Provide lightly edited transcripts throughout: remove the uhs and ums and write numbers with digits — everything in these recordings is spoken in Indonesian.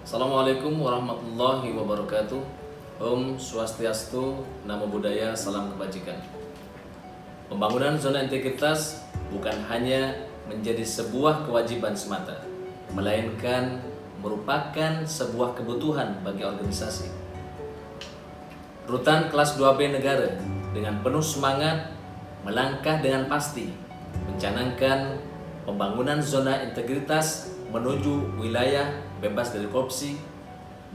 Assalamualaikum warahmatullahi wabarakatuh. Om Swastiastu, Namo Buddhaya, salam kebajikan. Pembangunan zona integritas bukan hanya menjadi sebuah kewajiban semata, melainkan merupakan sebuah kebutuhan bagi organisasi. Rutan kelas 2B negara dengan penuh semangat melangkah dengan pasti mencanangkan pembangunan zona integritas menuju wilayah bebas dari korupsi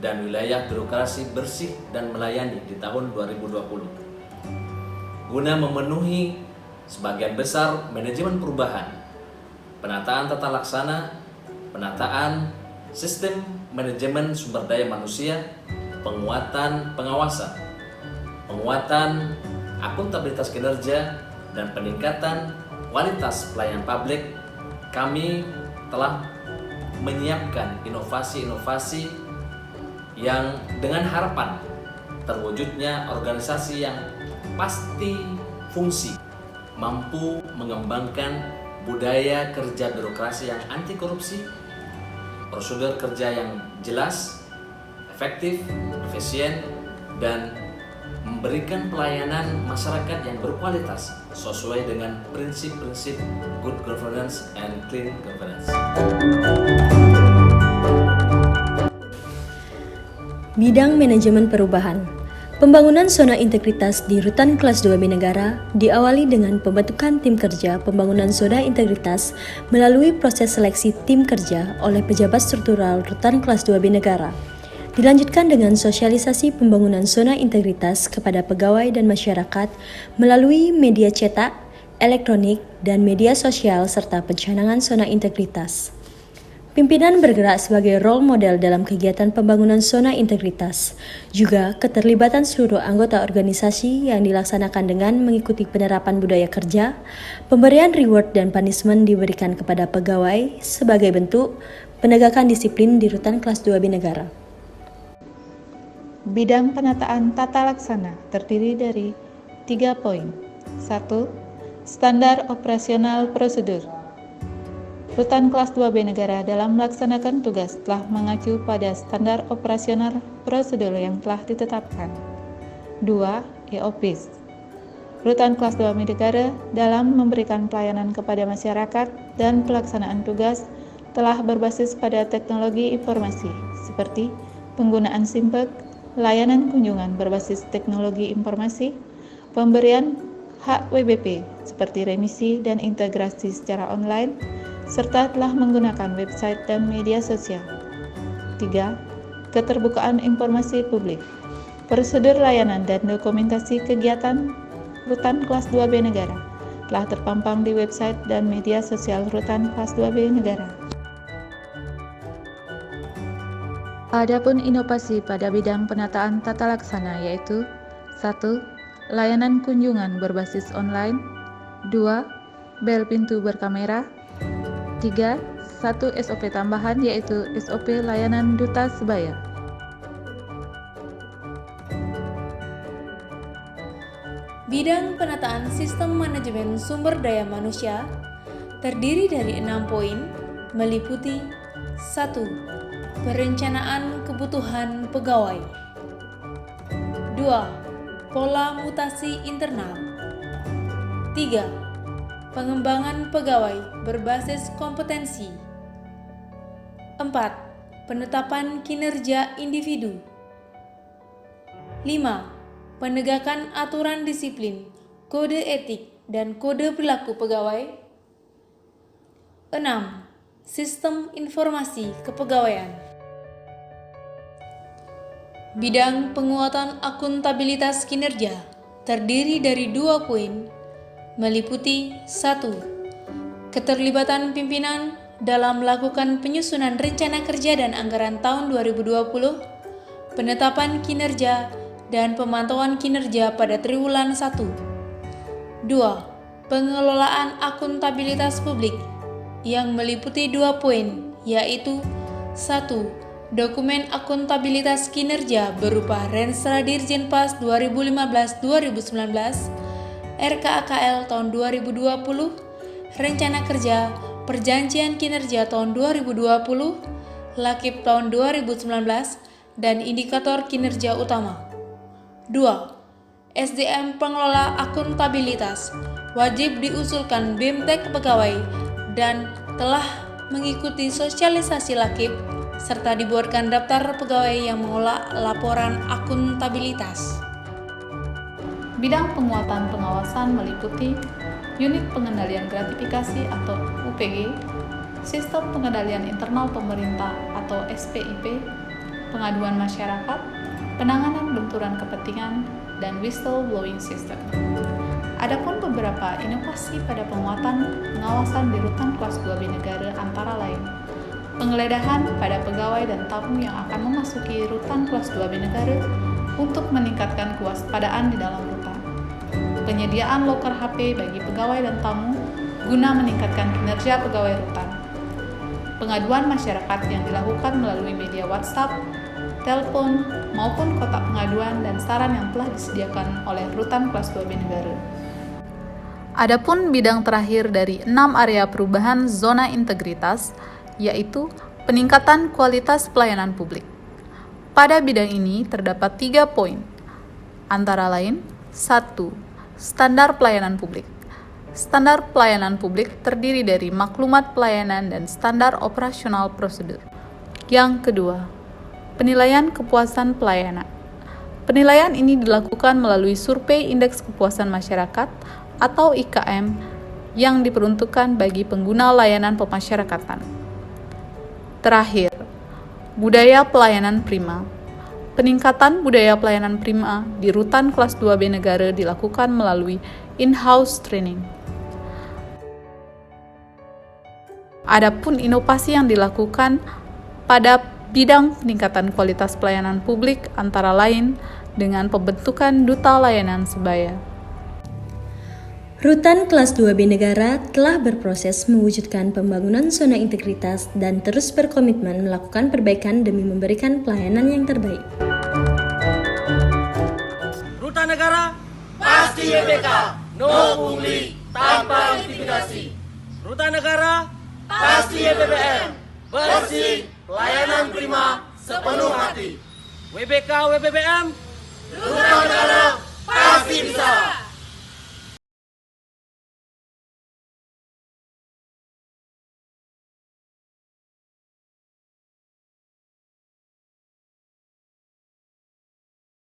dan wilayah birokrasi bersih dan melayani di tahun 2020. Guna memenuhi sebagian besar manajemen perubahan, penataan tata laksana, penataan sistem manajemen sumber daya manusia, penguatan pengawasan, penguatan akuntabilitas kinerja, dan peningkatan kualitas pelayanan publik, kami telah menyiapkan inovasi-inovasi yang dengan harapan terwujudnya organisasi yang pasti fungsi, mampu mengembangkan budaya kerja birokrasi yang anti korupsi, prosedur kerja yang jelas, efektif, efisien, dan memberikan pelayanan masyarakat yang berkualitas sesuai dengan prinsip-prinsip good governance and clean governance. Bidang manajemen perubahan. Pembangunan zona integritas di Rutan Kelas 2B Negara diawali dengan pembentukan tim kerja pembangunan zona integritas melalui proses seleksi tim kerja oleh pejabat struktural Rutan Kelas 2B Negara. Dilanjutkan dengan sosialisasi pembangunan zona integritas kepada pegawai dan masyarakat melalui media cetak, elektronik, dan media sosial serta pencanangan zona integritas. Pimpinan bergerak sebagai role model dalam kegiatan pembangunan zona integritas, juga keterlibatan seluruh anggota organisasi yang dilaksanakan dengan mengikuti penerapan budaya kerja, pemberian reward dan punishment diberikan kepada pegawai sebagai bentuk penegakan disiplin di Rutan Kelas 2B Negara. Bidang penataan tata laksana terdiri dari 3 poin. 1. Standar operasional prosedur. Rutan Kelas 2B Negara dalam melaksanakan tugas telah mengacu pada standar operasional prosedur yang telah ditetapkan. 2. EOPs. Rutan Kelas 2B Negara dalam memberikan pelayanan kepada masyarakat dan pelaksanaan tugas telah berbasis pada teknologi informasi seperti penggunaan SIMPEK, layanan kunjungan berbasis teknologi informasi, pemberian hak WBP seperti remisi dan integrasi secara online, serta telah menggunakan website dan media sosial. 3. Keterbukaan informasi publik. Prosedur layanan dan dokumentasi kegiatan Rutan Kelas 2B Negara telah terpampang di website dan media sosial Rutan Kelas 2B Negara. Adapun inovasi pada bidang penataan tata laksana yaitu 1. Layanan kunjungan berbasis online. 2. Bel pintu berkamera. 3. 1 SOP tambahan yaitu SOP layanan duta sebaya. Bidang penataan sistem manajemen sumber daya manusia terdiri dari 6 poin, meliputi 1. Perencanaan kebutuhan pegawai. 2. Pola mutasi internal. 3. Pengembangan pegawai berbasis kompetensi. 4. Penetapan kinerja individu. 5. Penegakan aturan disiplin, kode etik, dan kode perilaku pegawai. 6. Sistem informasi kepegawaian. Bidang penguatan akuntabilitas kinerja terdiri dari 2 poin, meliputi 1. Keterlibatan pimpinan dalam melakukan penyusunan rencana kerja dan anggaran tahun 2020, penetapan kinerja dan pemantauan kinerja pada triwulan 1. 2. Pengelolaan akuntabilitas publik yang meliputi 2 poin, yaitu 1. Dokumen akuntabilitas kinerja berupa Renstra Dirjenpas 2015-2019, RKAKL tahun 2020, Rencana Kerja Perjanjian Kinerja tahun 2020, Lakip tahun 2019 dan indikator kinerja utama. 2. SDM pengelola akuntabilitas wajib diusulkan BIMTEK pegawai dan telah mengikuti sosialisasi Lakip serta dibuatkan daftar pegawai yang mengelola laporan akuntabilitas. Bidang penguatan pengawasan meliputi unit pengendalian gratifikasi atau UPG, sistem pengendalian internal pemerintah atau SPIP, pengaduan masyarakat, penanganan benturan kepentingan, dan whistleblowing system. Adapun beberapa inovasi pada penguatan pengawasan di rutan kelas 2B negara antara lain penggeledahan pada pegawai dan tamu yang akan memasuki rutan kelas 2B negara untuk meningkatkan kewaspadaan di dalam rutan, penyediaan loker HP bagi pegawai dan tamu guna meningkatkan kinerja pegawai rutan, pengaduan masyarakat yang dilakukan melalui media WhatsApp, telepon, maupun kotak pengaduan dan saran yang telah disediakan oleh rutan kelas 2B negara. Adapun bidang terakhir dari 6 area perubahan zona integritas, yaitu peningkatan kualitas pelayanan publik. Pada bidang ini terdapat 3 poin, antara lain 1. Standar pelayanan publik. Standar pelayanan publik terdiri dari maklumat pelayanan dan standar operasional prosedur. Yang kedua, penilaian kepuasan pelayanan. Penilaian ini dilakukan melalui survei indeks kepuasan masyarakat atau IKM yang diperuntukkan bagi pengguna layanan pemasyarakatan. Terakhir, budaya pelayanan prima. Peningkatan budaya pelayanan prima di rutan kelas 2B negara dilakukan melalui in-house training. Adapun inovasi yang dilakukan pada bidang peningkatan kualitas pelayanan publik antara lain dengan pembentukan duta layanan sebaya. Rutan kelas 2B negara telah berproses mewujudkan pembangunan zona integritas dan terus berkomitmen melakukan perbaikan demi memberikan pelayanan yang terbaik. Rutan negara pasti YPK, no pungli, tanpa intimidasi. Rutan negara pasti YPBM, bersih, pelayanan prima, sepenuh hati. WBK WPBM, Rutan negara